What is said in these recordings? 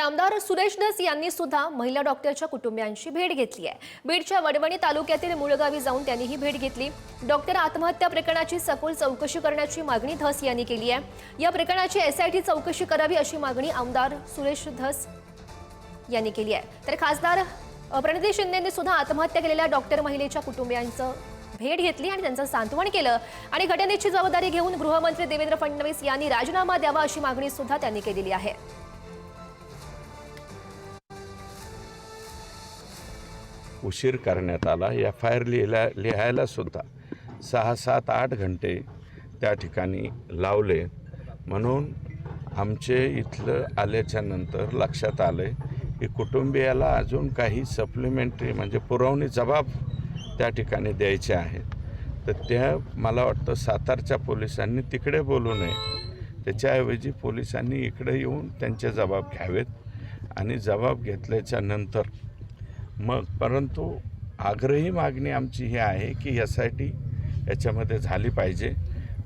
आमदार सुरेश धस यांनी सुद्धा महिला डॉक्टरच्या कुटुंबियांची भेट घेतली आहे। बीडच्या वडवणी तालुक्यातील मुळगावी जाऊन त्यांनी ही भेट घेतली। डॉक्टर आत्महत्या प्रकरणाची सखोल चौकशी करण्याची मागणी धस यांनी केली आहे। या प्रकरणाची SIT चौकशी करावी अशी मागणी आमदार सुरेश धस यांनी केली आहे। तर खासदार प्रणिती शिंदेंनी सुद्धा आत्महत्या केलेल्या डॉक्टर महिलेच्या कुटुंबियांचं भेट घेतली आणि त्यांचं सांत्वन केलं आणि घटनेची जबाबदारी घेऊन गृहमंत्री देवेंद्र फडणवीस यांनी राजीनामा द्यावा अशी मागणी सुद्धा त्यांनी केलेली आहे। उशीर करण्यात आला। FIR लिहायला सुद्धा 6, 7, 8 घंटे त्या ठिकाणी लावले। म्हणून आमचे इथलं आल्याच्या नंतर लक्षात आले की कुटुंबियाला अजून काही सप्लिमेंटरी म्हणजे पुरवणी जबाब त्या ठिकाणी द्यायचे आहेत। तर त्या मला वाटतं सातारच्या पोलिसांनी तिकडे बोलू नये, त्याच्याऐवजी पोलिसांनी इकडे येऊन त्यांचे जबाब घ्यावेत आणि जबाब घेतल्याच्या नंतर मग परंतु आग्रही मागणी आमची ही आहे की SIT याच्यामध्ये झाली पाहिजे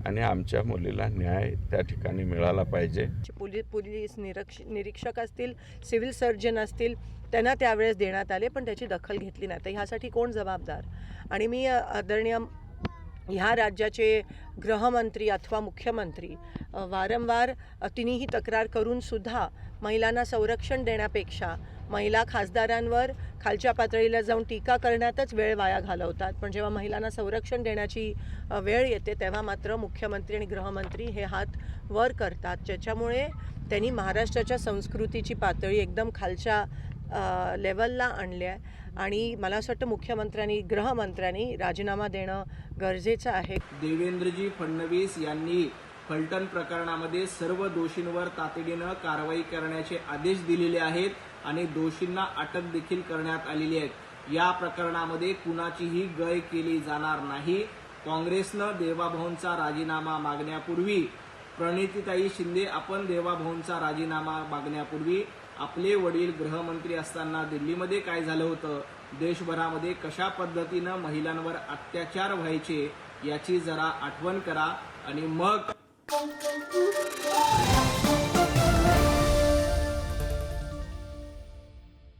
आणि आमच्या मुलीला न्याय त्या ठिकाणी मिळाला पाहिजे। पोलीस निरीक्षक असतील, सिव्हिल सर्जन असतील, त्यांना त्यावेळेस देण्यात आले पण त्याची दखल घेतली नाही। तर ह्यासाठी कोण जबाबदार? आणि मी आदरणीय ह्या राज्याचे गृहमंत्री अथवा मुख्यमंत्री वारंवार तिन्ही तक्रार करून सुद्धा महिलांना संरक्षण देण्यापेक्षा महिला खासदारांवर खालच्या पातळीला जाऊन टीका करण्यातच वेळ वाया घालवतात। पण जेव्हा महिलांना संरक्षण देण्याची वेळ येते तेव्हा मात्र मुख्यमंत्री आणि गृहमंत्री हे हात वर करतात, ज्याच्यामुळे त्यांनी महाराष्ट्राच्या संस्कृतीची पातळी एकदम खालच्या लेवलला आणली आहे। आणि मला असं वाटतं मुख्यमंत्र्यांनी गृहमंत्र्यांनी राजीनामा देणं गरजेचं आहे। देवेंद्रजी फडणवीस यांनी फलटण प्रकरणामध्ये सर्व दोषींवर तातडीनं कारवाई करण्याचे आदेश दिलेले आहेत आणि दोषींना अटक देखील करण्यात आलेली आहे। या प्रकरणामध्ये कुणाचीही गय केली जाणार नाही। काँग्रेसनं देवाभाऊंचा राजीनामा मागण्यापूर्वी, प्रणितीताई शिंदे आपण देवाभाऊंचा राजीनामा मागण्यापूर्वी आपले वडील गृहमंत्री असताना दिल्लीमध्ये काय झालं होतं, देशभरामध्ये कशा पद्धतीनं महिलांवर अत्याचार व्हायचे याची जरा आठवण करा आणि मग